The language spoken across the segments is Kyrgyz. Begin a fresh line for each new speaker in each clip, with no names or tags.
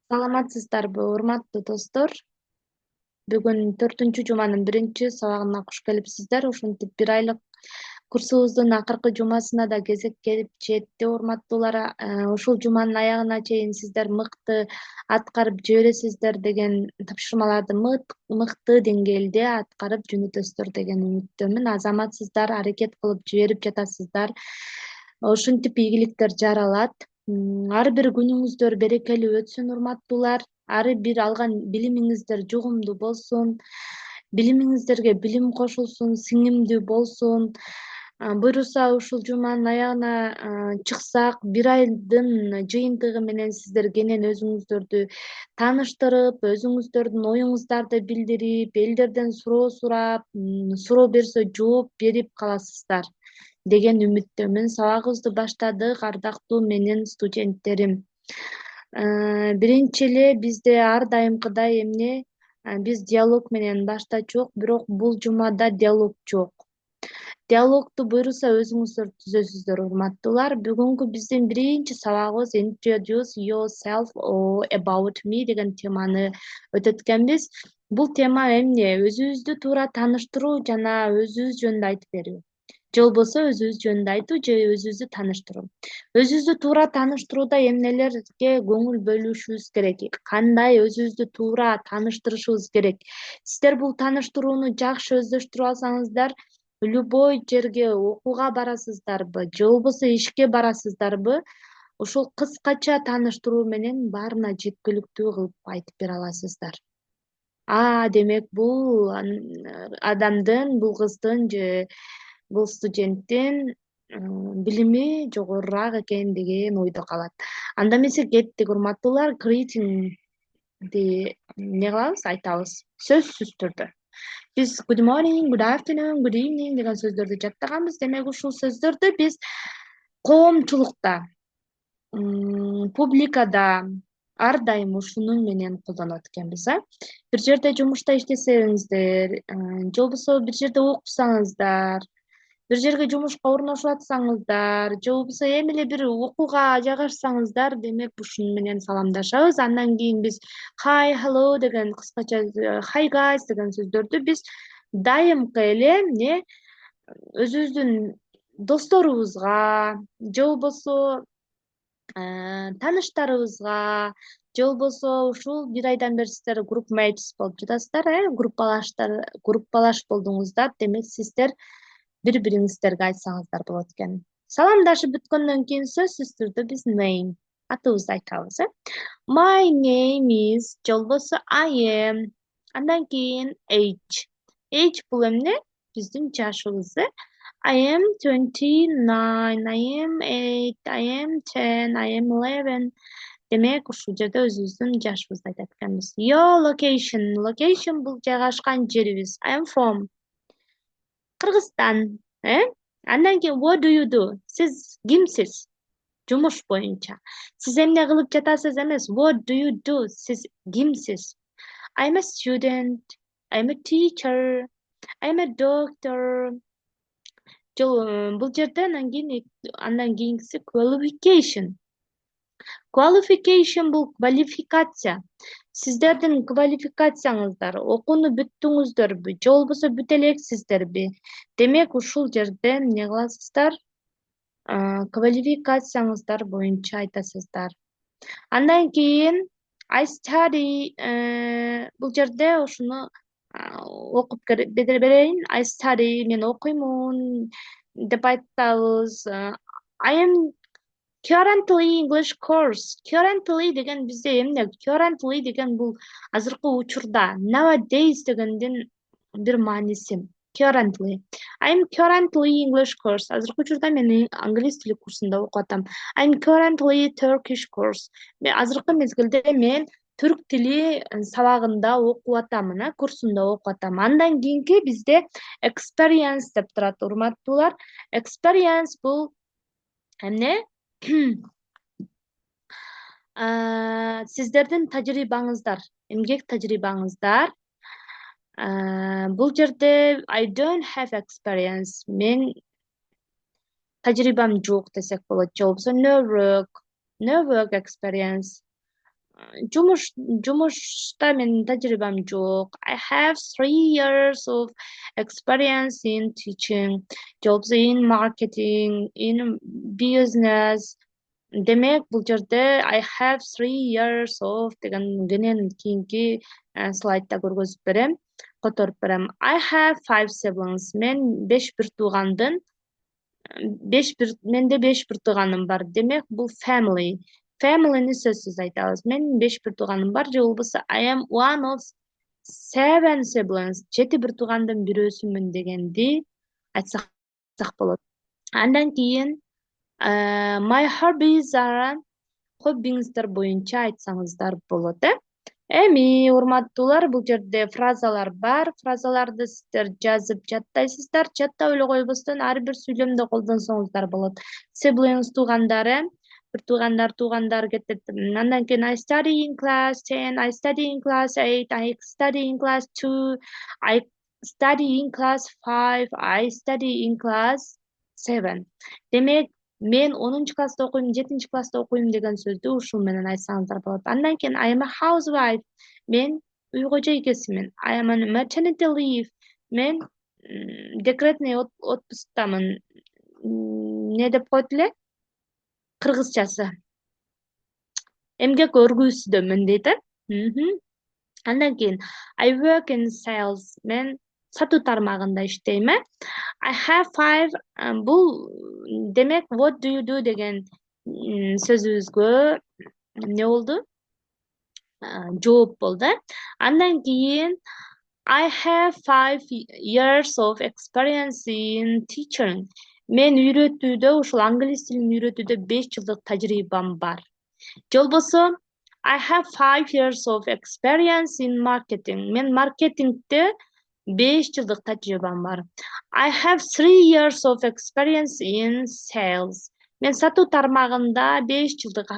Саламатсыздарбы, урматтуу достор. Бүгүн 4-жуманын 1-сабагына куш келипсиздер. Ушинтип бир айлык курсубуздун акыркы жумасына да кезек келип жетти, урматтуулар. Ушул жуманын аягына чейин сиздер мыкты аткарып жибересиздер деген тапшырмаларды мыкты деңгээлде аткарып жөнөтөсүздөр деген үмүттөмүн. Азаматсыздар, аракет кылып жиберип жатасыздар. Ушинтип ийгиликтер жаралат. Ар бир күнүңүздөр берекелүү өтсүн, урматтуулар. Ар бир алган билимиңиздер жугумдуу болсун, билимиңиздерге билим кошулсун, сиңимдүү болсун. Буюрса ушул жуманын аягына чыксак, бир айдын жыйынтыгы менен сиздер кенен өзүңүздөрдү тааныштырып, өзүңүздөрдүн оюңуздарды билдирип, элдерден суроо сурап, суроо берсе жооп берип каласыздар деген үмүттөмүн. Сабагыбызды баштадык, ардактуу менин студенттерим. Биринчи эле бизде ар дайымкыдай эмне биз диалог менен баштачок, бирок бул жумада диалог жок. Диалогду буйруса өзүңүздөр түзөсүздөр, урматтуулар. Бүгүнкү биздин биринчи сабагыбыз Introduce yourself or about me деген теманы өтөткөнбүз. Бул тема эмне? Өзүбүздү туура тааныштыруу жана өзүбүз жөнүндө айтып берүү. Же болбосо өзүбүз жөнүндө айтуу, же өзүбүздү тааныштыруу. Өзүбүздү туура тааныштырууда эмнелерге көңүл бөлүшүбүз керек? Кандай өзүбүздү туура тааныштырышыбыз керек? Сиздер бул тааныштырууну жакшы өздөштүрүп алсаңыздар, любой жерге окууга барасыздарбы, же болбосо ишке барасыздарбы, ушул кыскача тааныштыруу менен баарына жеткиликтүү кылып айтып бере аласыздар. Демек бул адамдын, бул кыздын же бул студенттин билими жогорураак экен деген ойдо калат. Анда эмесе кеттик, урматтуулар. Greetingди эмне кылабыз, айтабыз сөзсүз түрдө. Биз good morning, good afternoon, good evening деген сөздөрдү жаттаганбыз. Демек ушул сөздөрдү биз коомчулукта, публикада ар дайым ушуну менен колдонот экенбиз. Бир жерде жумушта иштесеңиздер, же болбосо бир жерде окусаңыздар, бир жерге жумушка орношуп атсаңыздар, же болбосо эми эле бир окууга жайгашсаңыздар, демек ушуну менен саламдашабыз. Андан кийин биз hi, hello деген кыскача hi guys деген сөздөрдү биз дайымкы эле эмне өзүбүздүн досторубузга, же болбосо тааныштарыбызга, же болбосо ушул бир айдан бери сиздер группmates болуп жатасыздар, группалаш болдуңуздар. Демек сиздер бири-бириңиздерге айтсаңыздар болот экен. Саламдашып бүткөндөн кийин сөзсүз түрдө биз name, атыбызды айтабыз. My name is, же болбосо I am. Андан кийин age. Age бул эмне? Биздин жашыбыз. I am 29, I am 8, I am 10, I am 11. Демек ушул жерде өзүбүздүн жашыбызды айтат экенбиз. Your location. Location бул жайгашкан жерибиз. I am from Кыргызстан. Андан кийин what do you do? Сиз кимсиз? Жумуш боюнча. Сиз эмне кылып жатасыз эмес. What do you do? Сиз кимсиз? I'm a student. I'm a teacher. I'm a doctor. Бул жерде андан кийинкиси qualification. Qualification бул квалификация. Сиздердин квалификацияңыздар, окууну бүттүңүздөрбү, же болбосо бүтө элексиздерби? Демек ушул жерде эмне кыласыздар? Квалификацияңыздар боюнча айтасыздар. Андан кийин I study, бул жерде ушуну окуп берейин. I study, мен окуймун деп айтабыз. I am currently English course. Currently деген бизде эмне? Currently деген бул азыркы учурда. Nowadays дегендин бир мааниси. Currently. I'm currently English course. Азыркы учурда мен англис тили курсунда окуп атам. I'm currently Turkish course. Азыркы мезгилде мен түрк тили сабагында окуп атам, курсунда окуп атам. Андан кийинки бизде experience деп турат, урматтуулар. Experience бул эмне? Сиздердин тажрыйбаңыздар, эмгек тажрыйбаңыздар. Бул жерде I don't have experience. Мен тажрыйбам жок десек болот. Же болбосо no work experience. жумушта менин тажрыйбам жок. I have 3 years of experience in teaching, jobs in marketing, in business. Демек, бул жерде I have 3 years of деген кенен кийинки слайдда көргөзүп берем, которуп берем. I have 5 siblings. Мен 5 бир туугандын менде 5 бир тууганым бар. Демек, бул family. Family'ni сөзсүз айтабыз. Мен 5 бир тууганым бар, же болбосо I am one of 7 siblings. 7 бир туугандын бирөөсүмүн дегенди айтсак болот. Андан кийин my hobbies are хоббиңиздер боюнча айтсаңыздар болот, Эми, урматтуулар, бул жерде фразалар бар. Фразаларды сиздер жазып жаттайсыздар. Жаттап эле койбостон ар бир сүйлөмдө колдонсоңуздар болот. Siblings туугандар, бир туугандар кетет. Андан кийин I study in class 10, I study in class 8, I study in class 2, I study in class 5, I study in class 7. Демек, мен 10-класста окуйм, 7-класста окуйм деген сөздү ушул менен айтсаңыздар болот. Андан кийин I am a housewife. Мен үй кожойкесимин. I am on maternity leave. Мен декретный отпусктамын. Не деп коет эле? Кыргызчасы. Эмгек өргүүсүдөмүн дейт, Андан кийин I work in sales. Мен сатуу тармагында иштейм, I have 5. Бул демек what do you do деген сөзүбүзгө эмне болду? Жооп болду. Андан кийин I have 5 years of experience in teaching. Мен үйрөтүүдө, ушул англис тилин үйрөтүүдө 5 жылдык тажрыйбам бар. Же болбосо I have 5 years of experience in marketing. Мен маркетингде 5 жылдык тажрыйбам бар. I have 3 years of experience in sales. Мен сатуу тармагында 5 жылдык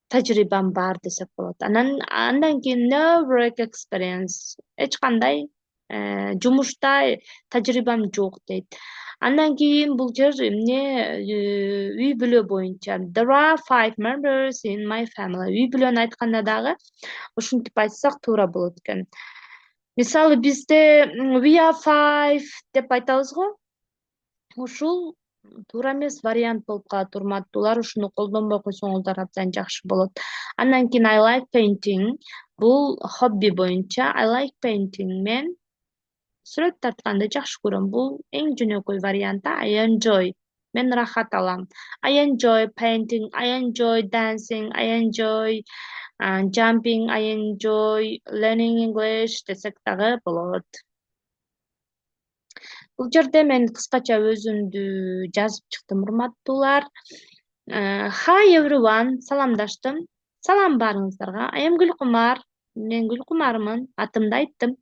тажрыйбам бар десек болот. Андан кийин no work experience. Эч кандай жумушта тажрыйбам жок дейт. Андан кийин бул жер эмне үй бүлө боюнча. There are 5 members in my family. Үй бүлөнү айтканда дагы ушинтип айтсак туура болот экен. Мисалы бизде we are 5 деп айтабыз го. Ушул туура эмес вариант болуп калат, урматтуулар. Ушуну колдонбой койсоңуздар абдан жакшы болот. Андан кийин I like painting. Бул хобби боюнча. I like painting. Мен сүрөт тартканды жакшы көрөм. Бул эң жөнөкөй вариант. I enjoy. Мен рахат алам. I enjoy painting. I enjoy dancing. I enjoy jumping. I enjoy learning English десек дагы болот. Бул жерде мен кыскача өзүмдү жазып чыктым, урматтуулар. Hi everyone, саламдаштым. Салам барыңыздарга. I am Гүлкумар. Мен Гүлкумармын. Атымды айттым.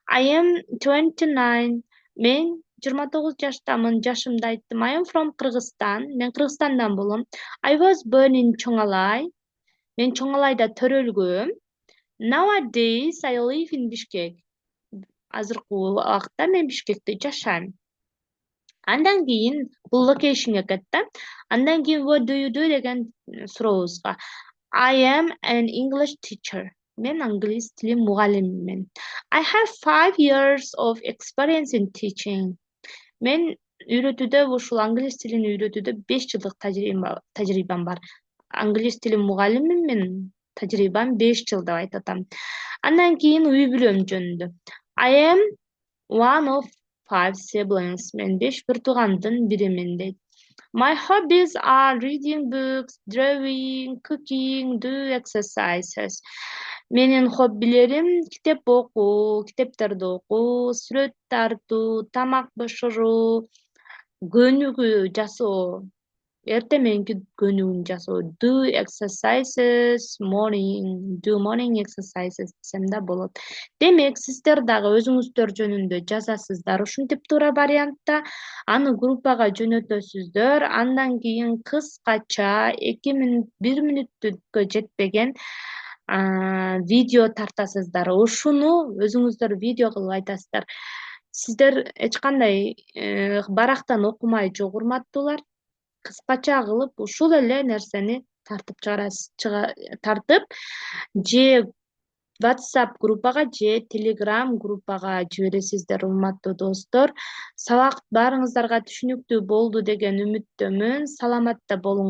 I am 29. Мен 29 жаштамын. Жашымды айттым. I am from Кыргызстан. Мен Кыргызстандан болом. I was born in Чоңалай. Мен Чоңалайда төрөлгөм. Nowadays I live in Bishkek. Азыркы убакытта мен Бишкекте жашайм. Андан кийин бул локейшнге кетти. Андан кийин what do you do деген сурообузга. I am an English teacher. Мен англис тили мугалимимин. I have 5 years of experience in teaching. Мен үйрөтүүдө, ушул англис тилин үйрөтүүдө 5 жылдык тажрыйбам бар. Англис тили мугалимимин, тажрыйбам 5 жыл деп айтып атам. Андан кийин үй бүлөм жөнүндө. I am one of 5 siblings. Мен 5 бир туугандын биримин дейт. My hobbies are reading books, drawing, cooking, do exercises. Менин хоббилерим китеп окуу, китептерди окуу, сүрөт тартуу, тамак бышыруу, көнүгүү жасоо. Эртең мененки көнүгүүнү жасоо. Do exercises morning. Do morning exercises десем да болот. Демек, сиздер дагы өзүңүздөр жөнүндө жазасыздар. Ушинтип туура вариантта аны группага жөнөтөсүздөр. Андан кийин кыскача 2 мүнөт, 1 мүнөткө жетпеген видео тартасыздар. Ушуну өзүңүздөр видео кылып айтасыздар. Сиздер эч кандай барактан окумай жок, урматтуулар. Кыскача кылып ушул эле нерсени тартып тартып же WhatsApp группага же Telegram группага жибересиздер, урматтуу достор. Сабак баарыңыздарга түшүнүктүү болду деген үмүттөмүн. Саламатта болуңуздар.